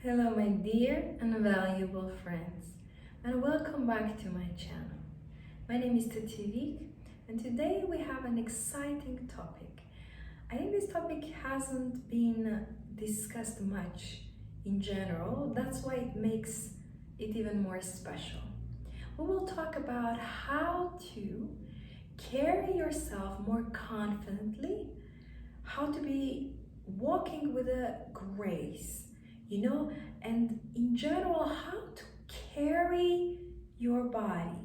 Hello my dear and valuable friends, and welcome back to my channel. My name is Etiquette, and today we have an exciting topic. I think this topic hasn't been discussed much in general, that's why it makes it even more special. We will talk about how to carry yourself more confidently, how to be walking with a grace, and in general, how to carry your body.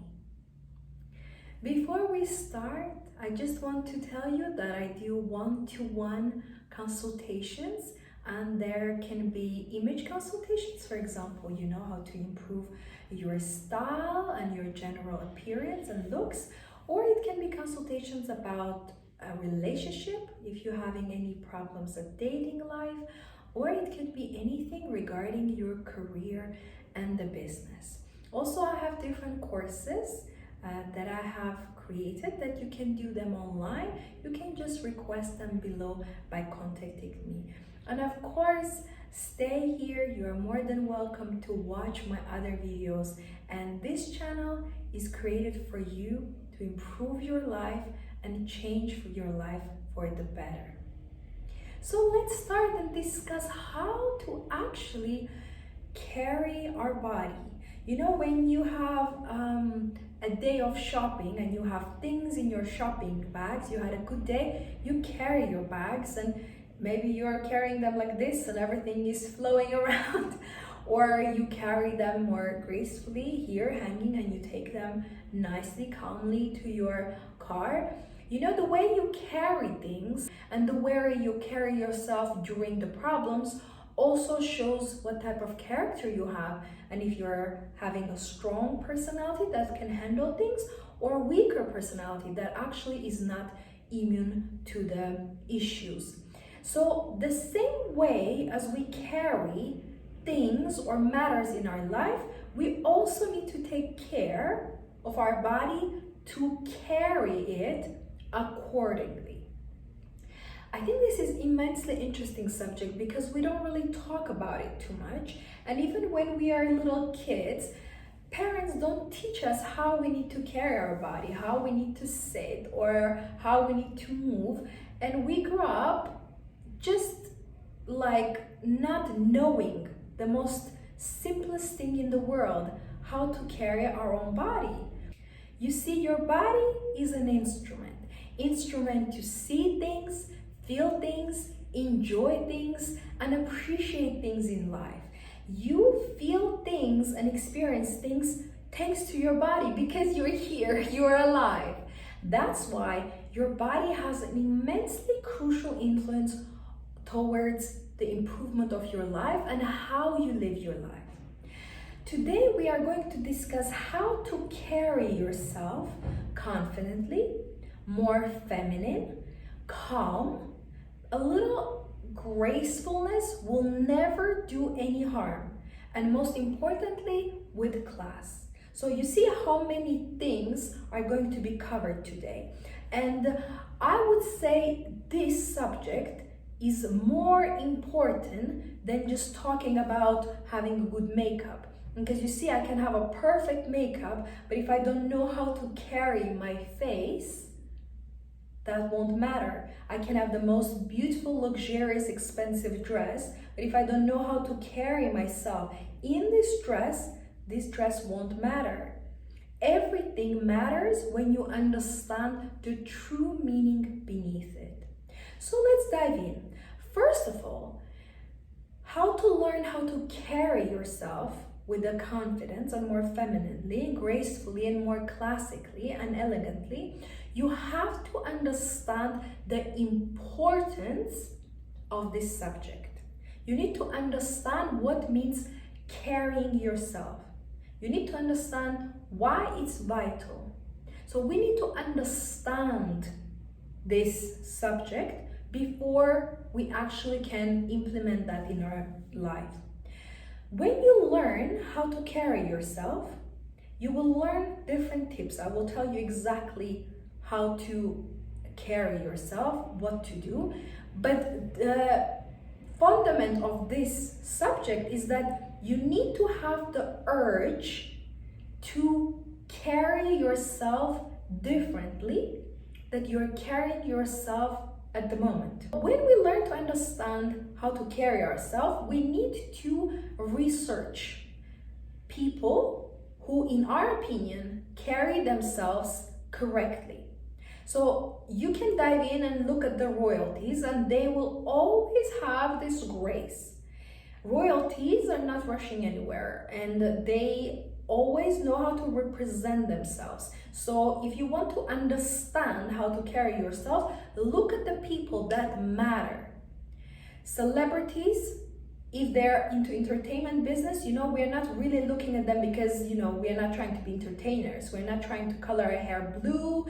Before we start, I just want to tell you that I do one-to-one consultations, and there can be image consultations. For example, how to improve your style and your general appearance and looks, or it can be consultations about a relationship if you're having any problems at dating life, or it could be anything regarding your career and the business. Also, I have different courses that I have created that you can do them online. You can just request them below by contacting me. And of course, stay here. You are more than welcome to watch my other videos. And this channel is created for you to improve your life and change your life for the better. So let's start and discuss how to actually carry our body. When you have a day of shopping and you have things in your shopping bags, you had a good day, you carry your bags, and maybe you're carrying them like this and everything is flowing around, or you carry them more gracefully here hanging and you take them nicely, calmly to your car. The way you carry things and the way you carry yourself during the problems also shows what type of character you have, and if you're having a strong personality that can handle things, or a weaker personality that actually is not immune to the issues. So the same way as we carry things or matters in our life, we also need to take care of our body to carry it accordingly. I think this is immensely interesting subject because we don't really talk about it too much, and even when we are little kids, parents don't teach us how we need to carry our body, how we need to sit, or how we need to move, and we grow up just like not knowing the most simplest thing in the world, how to carry our own body. You see, your body is an instrument to see things, feel things, enjoy things, and appreciate things in life. You feel things and experience things thanks to your body because you're here, you're alive. That's why your body has an immensely crucial influence towards the improvement of your life and how you live your life. Today we are going to discuss how to carry yourself confidently, more feminine, calm. A little gracefulness will never do any harm, and most importantly, with class. So you see how many things are going to be covered today, and I would say this subject is more important than just talking about having good makeup. Because you see, I can have a perfect makeup, but if I don't know how to carry my face, that won't matter. I can have the most beautiful, luxurious, expensive dress, but if I don't know how to carry myself in this dress won't matter. Everything matters when you understand the true meaning beneath it. So let's dive in. First of all, how to learn how to carry yourself with a confidence and more femininely, gracefully, and more classically and elegantly. You have to understand the importance of this subject. You need to understand what means carrying yourself. You need to understand why it's vital. So we need to understand this subject before we actually can implement that in our life. When you learn how to carry yourself, you will learn different tips. I will tell you exactly how to carry yourself, what to do, but the fundament of this subject is that you need to have the urge to carry yourself differently that you're carrying yourself at the moment. When we learn to understand how to carry ourselves, we need to research people who, in our opinion, carry themselves correctly. So you can dive in and look at the royalties, and they will always have this grace. Royalties are not rushing anywhere, and they always know how to represent themselves. So if you want to understand how to carry yourself, look at the people that matter. Celebrities, if they're into entertainment business, we're not really looking at them because, we're not trying to be entertainers. We're not trying to color our hair blue,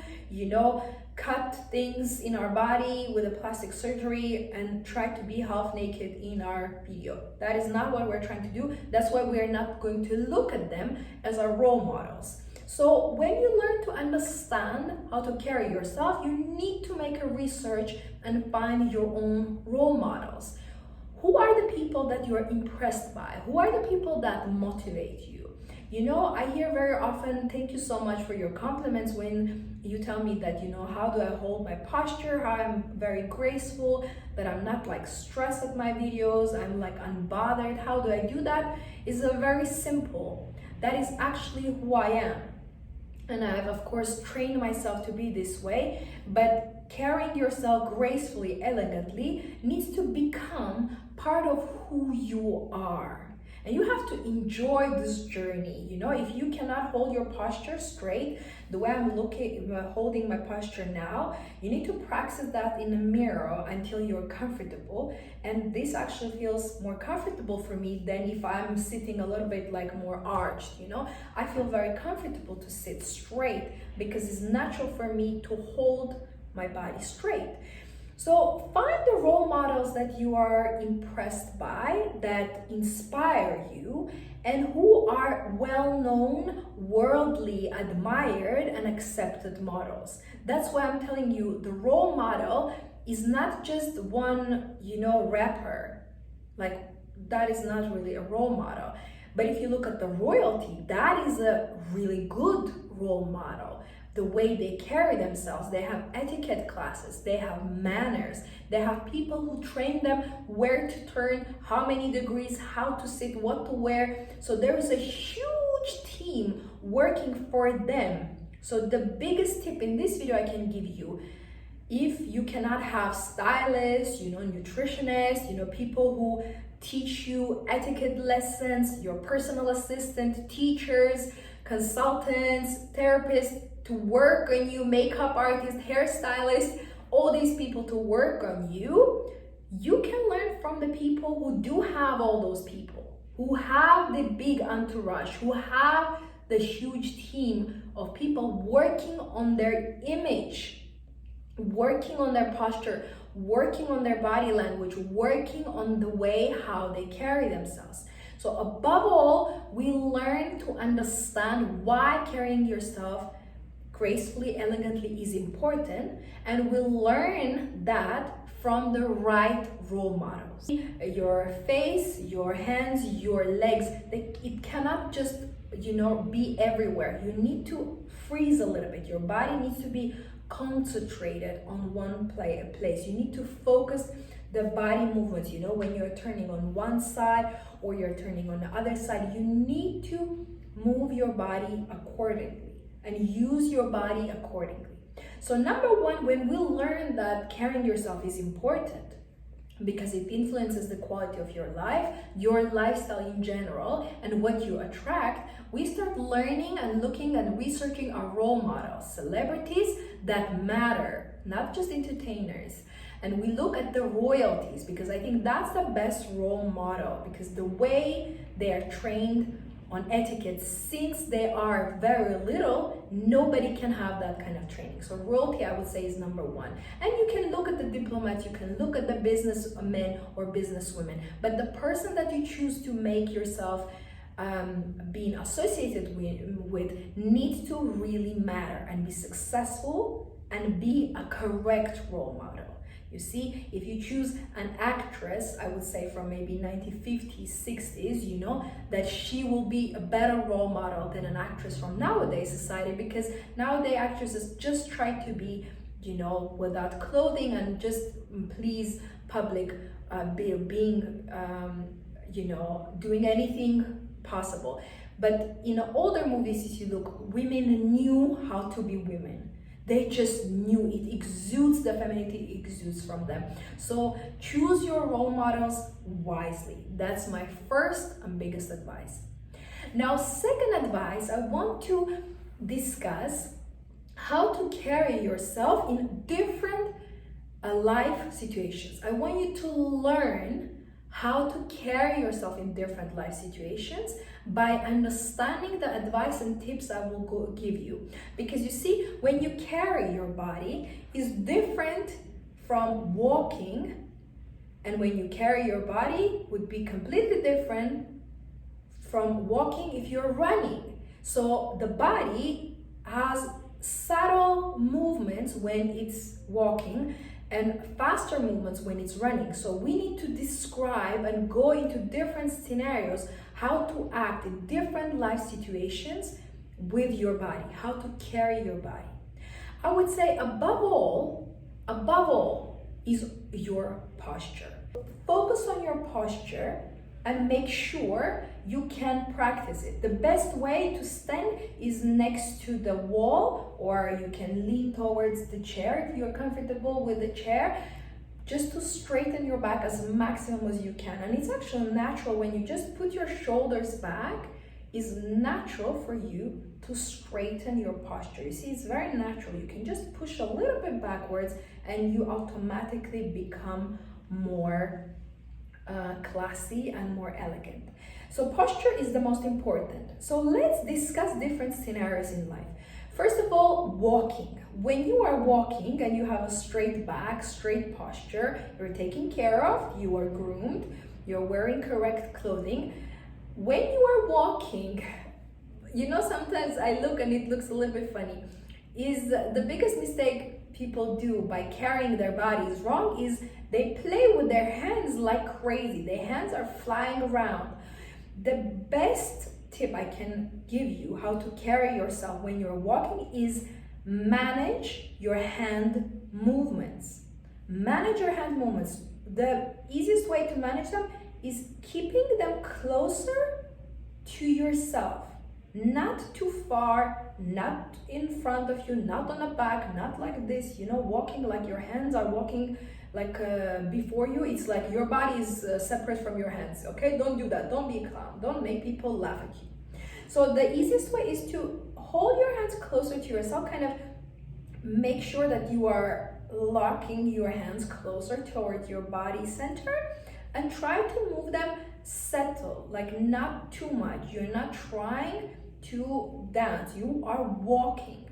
cut things in our body with a plastic surgery and try to be half naked in our video. That is not what we're trying to do. That's why we're not going to look at them as our role models. So when you learn to understand how to carry yourself, you need to make a research and find your own role models. Who are the people that you're impressed by? Who are the people that motivate you? I hear very often, thank you so much for your compliments when you tell me that, how do I hold my posture, how I'm very graceful, that I'm not like stressed at my videos, I'm like unbothered. How do I do that? It's a very simple. That is actually who I am. And I've, of course, trained myself to be this way, but carrying yourself gracefully, elegantly needs to become part of who you are. And you have to enjoy this journey. If you cannot hold your posture straight, the way I'm holding my posture now, you need to practice that in the mirror until you're comfortable. And this actually feels more comfortable for me than if I'm sitting a little bit like more arched, I feel very comfortable to sit straight because it's natural for me to hold my body straight. So find the role models that you are impressed by, that inspire you, and who are well-known, worldly admired and accepted models. That's why I'm telling you, the role model is not just one, rapper. Like, that is not really a role model. But if you look at the royalty, that is a really good role model. The way they carry themselves, they have etiquette classes, they have manners, they have people who train them where to turn, how many degrees, how to sit, what to wear. So there is a huge team working for them. So the biggest tip in this video I can give you, if you cannot have stylists, nutritionists, people who teach you etiquette lessons, your personal assistant, teachers, consultants, therapists, to work on you, makeup artist, hairstylist, all these people to work on you, you can learn from the people who do have all those people, who have the big entourage, who have the huge team of people working on their image, working on their posture, working on their body language, working on the way how they carry themselves. So above all, we learn to understand why carrying yourself gracefully, elegantly is important, and we'll learn that from the right role models. Your face, your hands, your legs, it cannot just, be everywhere. You need to freeze a little bit. Your body needs to be concentrated on one place. You need to focus the body movements, when you're turning on one side or you're turning on the other side, you need to move your body accordingly and use your body accordingly. So number one, when we learn that carrying yourself is important because it influences the quality of your life, your lifestyle in general, and what you attract, we start learning and looking and researching our role models, celebrities that matter, not just entertainers. And we look at the royalties because I think that's the best role model, because the way they are trained on etiquette since they are very little, nobody can have that kind of training. So royalty, I would say, is number one. And you can look at the diplomats, you can look at the businessmen or businesswomen, but the person that you choose to make yourself being associated with needs to really matter and be successful and be a correct role model. You see, if you choose an actress, I would say from maybe 1950s, 60s, you know, that she will be a better role model than an actress from nowadays society, because nowadays actresses just try to be, you know, without clothing and just please public, being, you know, doing anything possible. But in older movies, if you look, women knew how to be women. They just knew it. Exudes, the femininity exudes from them. So choose your role models wisely. That's my first and biggest advice. Now, second advice, I want to discuss how to carry yourself in different life situations. I want you to learn how to carry yourself in different life situations by understanding the advice and tips I will give you. Because you see, when you carry your body is different from walking, and when you carry your body would be completely different from walking if you're running. So the body has subtle movements when it's walking and faster movements when it's running. So we need to describe and go into different scenarios, how to act in different life situations with your body, how to carry your body. I would say above all is your posture. Focus on your posture and make sure you can practice it. The best way to stand is next to the wall, or you can lean towards the chair if you're comfortable with the chair, just to straighten your back as maximum as you can. And it's actually natural when you just put your shoulders back, is natural for you to straighten your posture. You see, it's very natural. You can just push a little bit backwards and you automatically become more classy and more elegant. So posture is the most important. So let's discuss different scenarios in life. First of all, walking. When you are walking and you have a straight back, straight posture, you're taken care of, you are groomed, you're wearing correct clothing. When you are walking, you know, sometimes I look and it looks a little bit funny, is the biggest mistake people do by carrying their bodies wrong is they play with their hands like crazy. Their hands are flying around. The best tip I can give you how to carry yourself when you're walking is manage your hand movements. Manage your hand movements. The easiest way to manage them is keeping them closer to yourself. Not too far, not in front of you, not on the back, not like this, you know, walking like your hands are walking like before you. It's like your body is separate from your hands, okay? Don't do that. Don't be a clown. Don't make people laugh at you. So the easiest way is to hold your hands closer to yourself, kind of make sure that you are locking your hands closer towards your body center and try to move them settle, like not too much. You're not trying to dance, you are walking.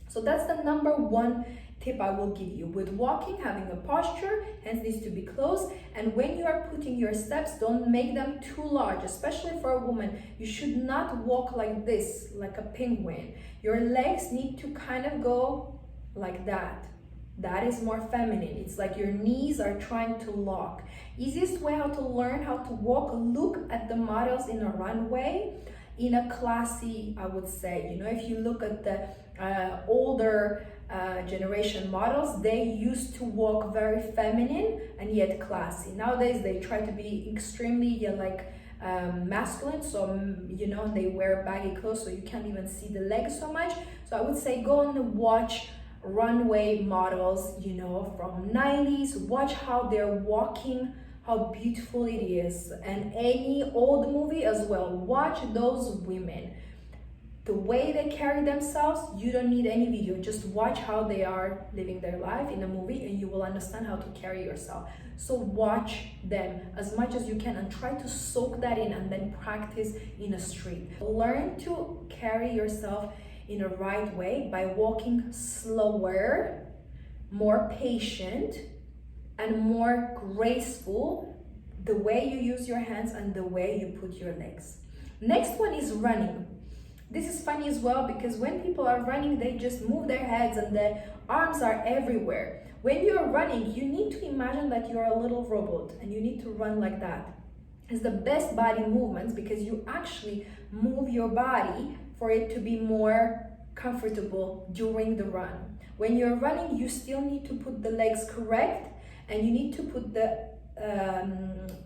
So that's the number one tip I will give you. With walking, having a posture, hands needs to be closed, and when you are putting your steps, don't make them too large, especially for a woman. You should not walk like this, like a penguin. Your legs need to kind of go like that. That is more feminine. It's like your knees are trying to lock. Easiest way how to learn how to walk, look at the models in a runway, in a classy, I would say, you know, if you look at the older generation models, they used to walk very feminine and yet classy. Nowadays they try to be extremely masculine, so you know, they wear baggy clothes so you can't even see the legs so much. So I would say go and watch runway models, you know, from 90s, watch how they're walking, how beautiful it is, and any old movie as well. Watch those women, the way they carry themselves. You don't need any video, just watch how they are living their life in a movie and you will understand how to carry yourself. So watch them as much as you can and try to soak that in and then practice in a street. Learn to carry yourself in a right way by walking slower, more patient, and more graceful, the way you use your hands and the way you put your legs. Next one is running. This is funny as well because when people are running, they just move their heads and their arms are everywhere. When you're running, you need to imagine that you're a little robot and you need to run like that. It's the best body movements because you actually move your body for it to be more comfortable during the run. When you're running, you still need to put the legs correct and you need to put the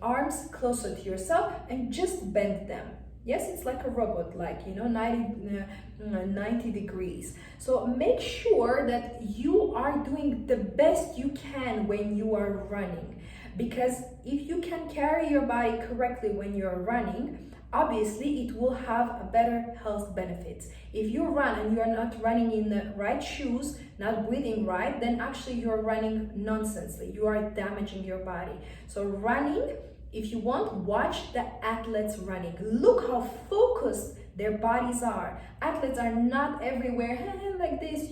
arms closer to yourself and just bend them. Yes, it's like a robot, like, 90 degrees. So make sure that you are doing the best you can when you are running. Because if you can carry your body correctly when you're running, obviously it will have a better health benefits. If you run and you're not running in the right shoes, not breathing right, then actually you're running nonsensely. You are damaging your body. So running, if you want, watch the athletes running. Look how focused their bodies are. Athletes are not everywhere like this,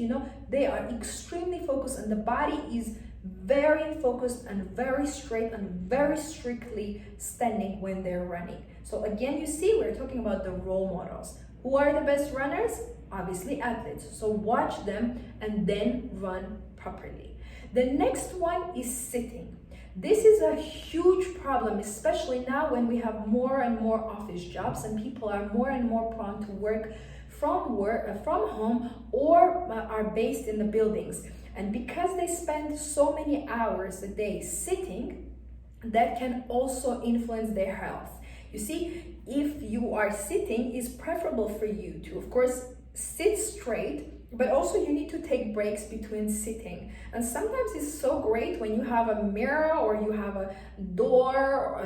they are extremely focused and the body is very focused and very straight and very strictly standing when they're running. So again, you see, we're talking about the role models. Who are the best runners? Obviously athletes. So watch them and then run properly. The next one is sitting. This is a huge problem, especially now when we have more and more office jobs and people are more and more prone to work from home or are based in the buildings. And because they spend so many hours a day sitting, that can also influence their health. You see, if you are sitting, it's preferable for you to, of course, sit straight, but also you need to take breaks between sitting. And sometimes it's so great when you have a mirror or you have a door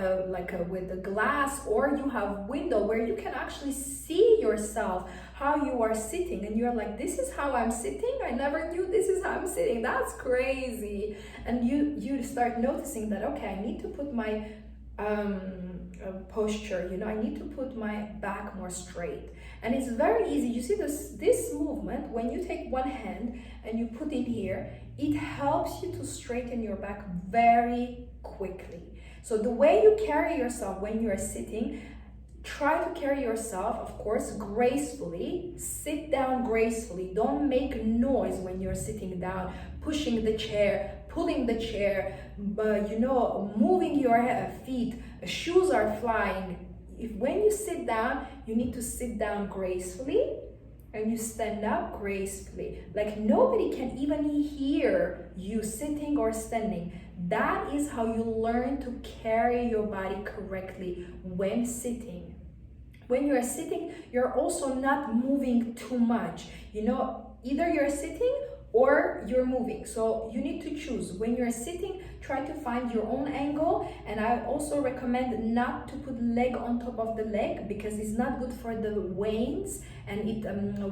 with a glass, or you have window where you can actually see yourself how you are sitting and you're like, this is how I'm sitting, I never knew this is how I'm sitting, that's crazy. And you start noticing that, okay, I need to put my posture, I need to put my back more straight. And it's very easy. You see this movement, when you take one hand and you put in here, it helps you to straighten your back very quickly. So the way you carry yourself when you are sitting, try to carry yourself, of course, gracefully. Sit down gracefully. Don't make noise when you're sitting down, pushing the chair, pulling the chair, moving your feet. Shoes are flying. When you sit down, you need to sit down gracefully and you stand up gracefully. Like nobody can even hear you sitting or standing. That is how you learn to carry your body correctly when sitting. When you're sitting, you're also not moving too much. Either you're sitting or you're moving. So you need to choose. When you're sitting, try to find your own angle. And I also recommend not to put leg on top of the leg because it's not good for the veins, and it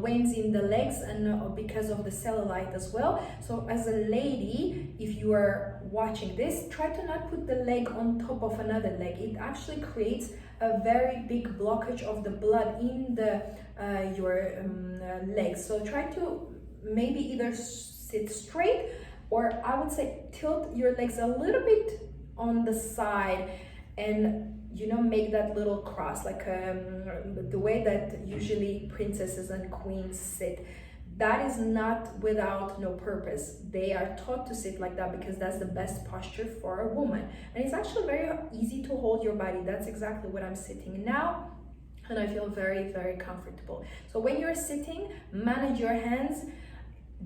veins in the legs, and because of the cellulite as well. So as a lady, if you are watching this, try to not put the leg on top of another leg. It actually creates a very big blockage of the blood in your legs. So try to maybe either sit straight, or I would say tilt your legs a little bit on the side and make that little cross, like the way that usually princesses and queens sit. That is not without no purpose. They are taught to sit like that because that's the best posture for a woman. And it's actually very easy to hold your body. That's exactly what I'm sitting now. And I feel very, very comfortable. So when you're sitting, manage your hands.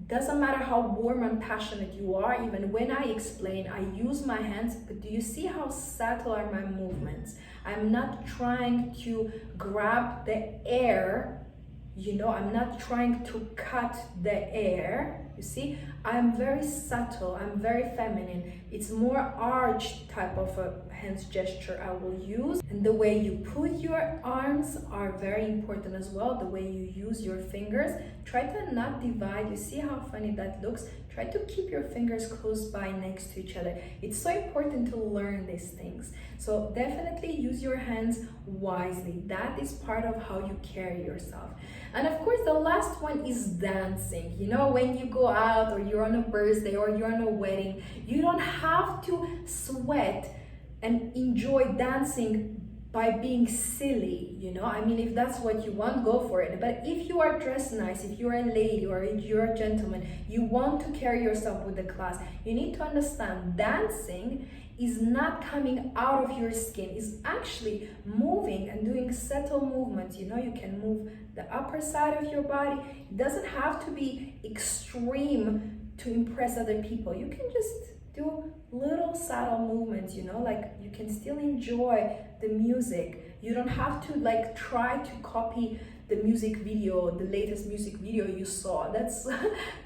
Doesn't matter how warm and passionate you are, even when I explain, I use my hands, but do you see how subtle are my movements? I'm not trying to grab the air, I'm not trying to cut the air. You see, I'm very subtle, I'm very feminine. It's more arched type of a hands gesture I will use. And the way you put your arms are very important as well. The way you use your fingers. Try to not divide. You see how funny that looks? Try to keep your fingers close by next to each other. It's so important to learn these things. So definitely use your hands wisely. That is part of how you carry yourself. And of course, the last one is dancing. When you go out or you're on a birthday or you're on a wedding, you don't have to sweat and enjoy dancing by being silly, you know. I mean, if that's what you want, go for it. But if you are dressed nice, if you're a lady or if you're a gentleman, you want to carry yourself with the class, you need to understand dancing is not coming out of your skin, is actually moving and doing subtle movements. You know, you can move the upper side of your body. It doesn't have to be extreme to impress other people. You can just do little subtle movements, you know, like you can still enjoy the music. You don't have to like try to copy the music video, the latest music video you saw. That's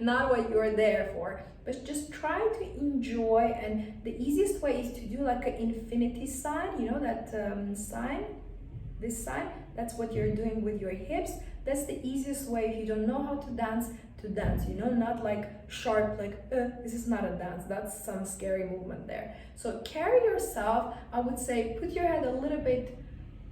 not what you're there for. But just try to enjoy, and the easiest way is to do like an infinity sign, you know, that sign, this sign, that's what you're doing with your hips. That's the easiest way if you don't know how to dance, you know, not like sharp, like this is not a dance, that's some scary movement there. So carry yourself, I would say put your head a little bit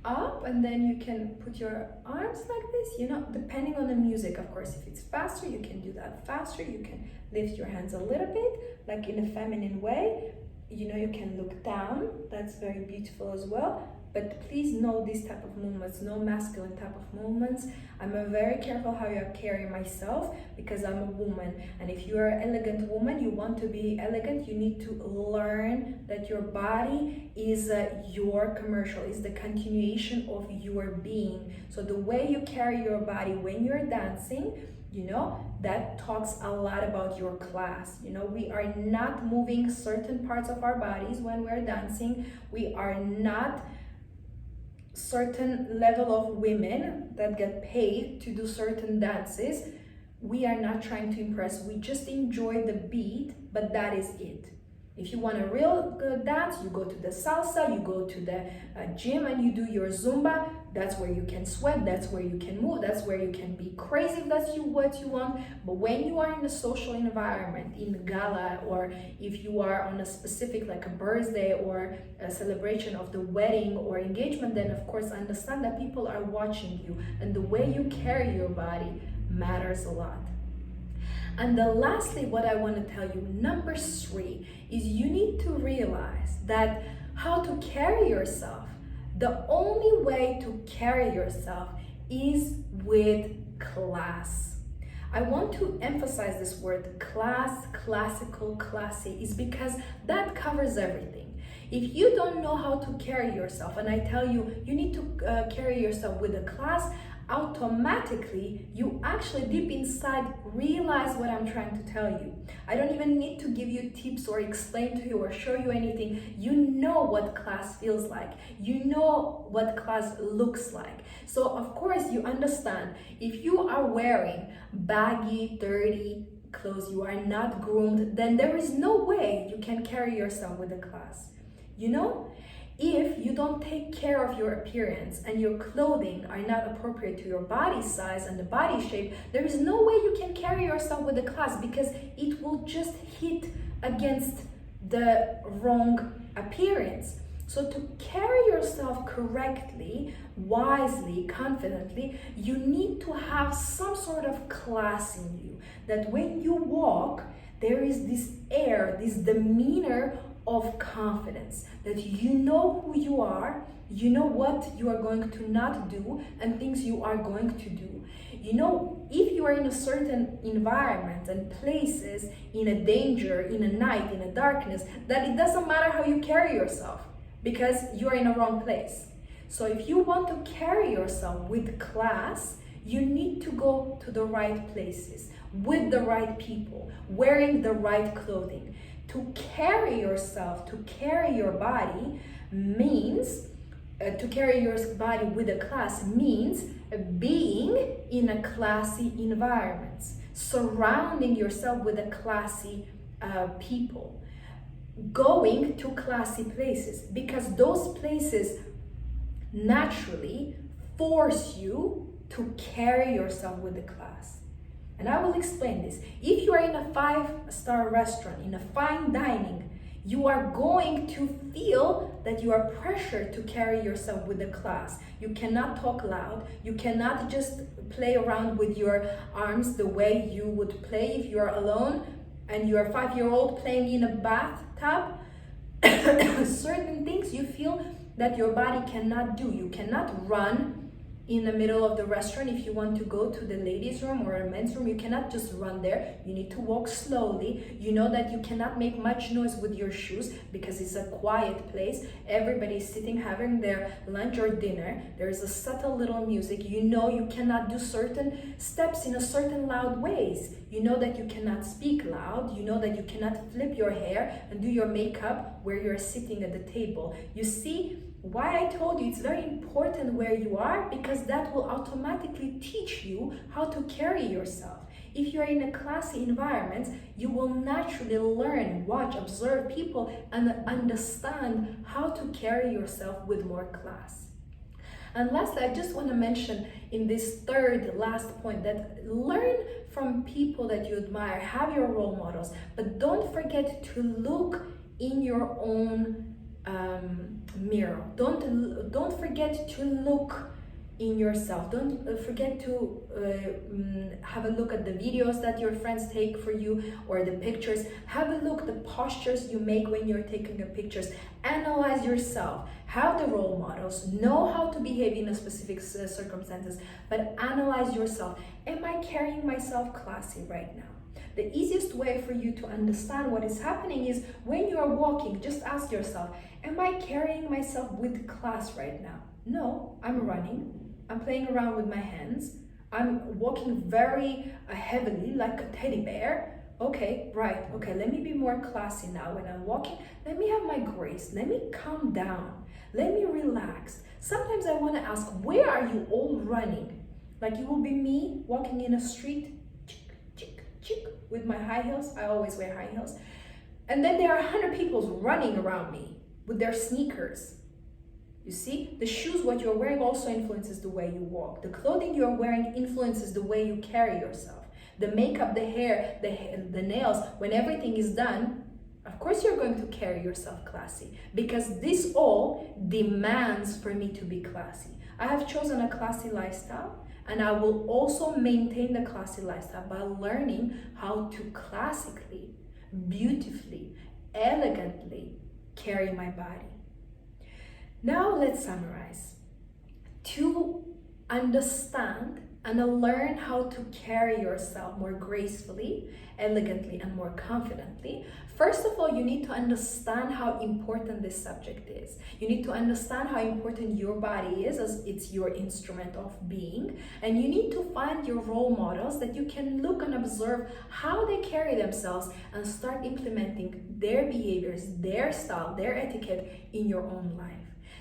up, and then you can put your arms like this, you know, depending on the music, of course. If it's faster, you can do that faster. You can lift your hands a little bit, like in a feminine way. You know, you can look down, that's very beautiful as well. But please know these type of movements, no masculine type of movements. I'm very careful how I carry myself because I'm a woman. And if you're an elegant woman, you want to be elegant, you need to learn that your body is your commercial, is the continuation of your being. So the way you carry your body when you're dancing, you know, that talks a lot about your class. You know, we are not moving certain parts of our bodies when we're dancing. We are not certain level of women that get paid to do certain dances. We are not trying to impress. We just enjoy the beat, but that is it. If you want a real good dance, you go to the salsa, you go to the gym and you do your Zumba. That's where you can sweat, that's where you can move, that's where you can be crazy if that's what you want. But when you are in a social environment, in a gala, or if you are on a specific, like a birthday or a celebration of the wedding or engagement, then of course understand that people are watching you, and the way you carry your body matters a lot. And then lastly, what I want to tell you, number 3, is you need to realize that how to carry yourself, the only way to carry yourself is with class. I want to emphasize this word class, classical, classy, is because that covers everything. If you don't know how to carry yourself, and I tell you, you need to carry yourself with a class, automatically you actually deep inside realize what I'm trying to tell you. I don't even need to give you tips or explain to you or show you anything. You know what class feels like. You know what class looks like. So of course you understand, if you are wearing baggy, dirty clothes, you are not groomed, then there is no way you can carry yourself with a class. You know? If you don't take care of your appearance and your clothing are not appropriate to your body size and the body shape, there is no way you can carry yourself with the class, because it will just hit against the wrong appearance. So to carry yourself correctly, wisely, confidently, you need to have some sort of class in you, that when you walk, there is this air, this demeanor of confidence, that you know who you are, you know what you are going to not do and things you are going to do. You know, if you are in a certain environment and places, in a danger, in a night, in a darkness, that it doesn't matter how you carry yourself, because you are in a wrong place. So if you want to carry yourself with class, you need to go to the right places, with the right people, wearing the right clothing. To carry yourself, to carry your body means, to carry your body with a class means being in a classy environment, surrounding yourself with a classy people, going to classy places, because those places naturally force you to carry yourself with the class. And I will explain this. If you are in a 5-star restaurant, in a fine dining, you are going to feel that you are pressured to carry yourself with the class. You cannot talk loud. You cannot just play around with your arms the way you would play if you are alone and you are a 5-year-old playing in a bathtub. Certain things you feel that your body cannot do. You cannot run in the middle of the restaurant. If you want to go to the ladies' room or a men's room, you cannot just run there. You need to walk slowly. You know that you cannot make much noise with your shoes because it's a quiet place. Everybody's sitting having their lunch or dinner. There's a subtle little music. You know you cannot do certain steps in a certain loud ways. You know that you cannot speak loud. You know that you cannot flip your hair and do your makeup where you're sitting at the table. You see why I told you it's very important where you are, because that will automatically teach you how to carry yourself. If you're in a classy environment, you will naturally learn, watch, observe people and understand how to carry yourself with more class. And lastly, I just want to mention in this third last point that learn from people that you admire, have your role models, but don't forget to look in your own mirror. Don't forget to look in yourself. Don't forget to have a look at the videos that your friends take for you or the pictures. Have a look at the postures you make when you're taking the pictures. Analyze yourself. Have the role models. Know how to behave in a specific circumstances, but analyze yourself. Am I carrying myself classy right now? The easiest way for you to understand what is happening is when you are walking, just ask yourself, am I carrying myself with class right now? No, I'm running. I'm playing around with my hands. I'm walking very heavily like a teddy bear. Okay, right. Okay, let me be more classy now. When I'm walking, let me have my grace. Let me calm down. Let me relax. Sometimes I want to ask, where are you all running? Like it will be me walking in a street, with my high heels. I always wear high heels. And then there are 100 people running around me with their sneakers. You see, the shoes, what you're wearing also influences the way you walk. The clothing you're wearing influences the way you carry yourself. The makeup, the hair, the nails, when everything is done, of course you're going to carry yourself classy, because this all demands for me to be classy. I have chosen a classy lifestyle, and I will also maintain the classy lifestyle by learning how to classically, beautifully, elegantly carry my body. Now let's summarize. To understand and learn how to carry yourself more gracefully, elegantly, and more confidently, first of all, you need to understand how important this subject is. You need to understand how important your body is, as it's your instrument of being. And you need to find your role models that you can look and observe how they carry themselves and start implementing their behaviors, their style, their etiquette in your own life.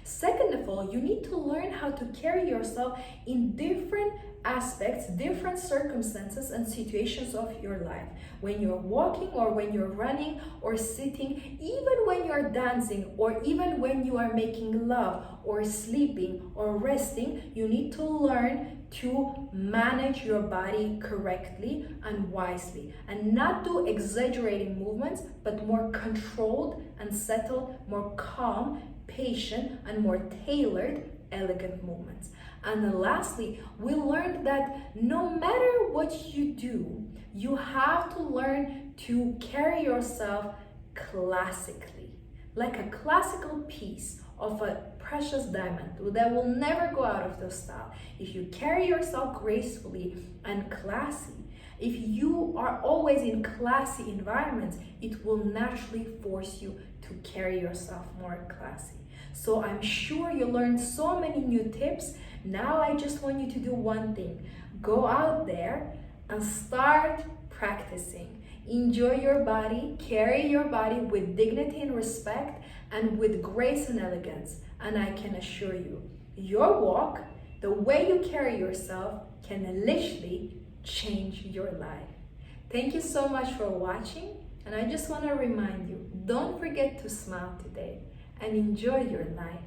Second of all, you need to learn how to carry yourself in different aspects, different circumstances and situations of your life. When you're walking or when you're running or sitting, even when you're dancing or even when you are making love or sleeping or resting, you need to learn to manage your body correctly and wisely and not do exaggerating movements, but more controlled and settled, more calm, patient, and more tailored, elegant movements. And then lastly, we learned that no matter what you do, you have to learn to carry yourself classically, like a classical piece of a precious diamond that will never go out of the style. If you carry yourself gracefully and classy, if you are always in classy environments, it will naturally force you to carry yourself more classy. So I'm sure you learned so many new tips. Now I just want you to do one thing. Go out there and start practicing. Enjoy your body, carry your body with dignity and respect and with grace and elegance. And I can assure you, your walk, the way you carry yourself, can literally change your life. Thank you so much for watching. And I just want to remind you, don't forget to smile today and enjoy your life.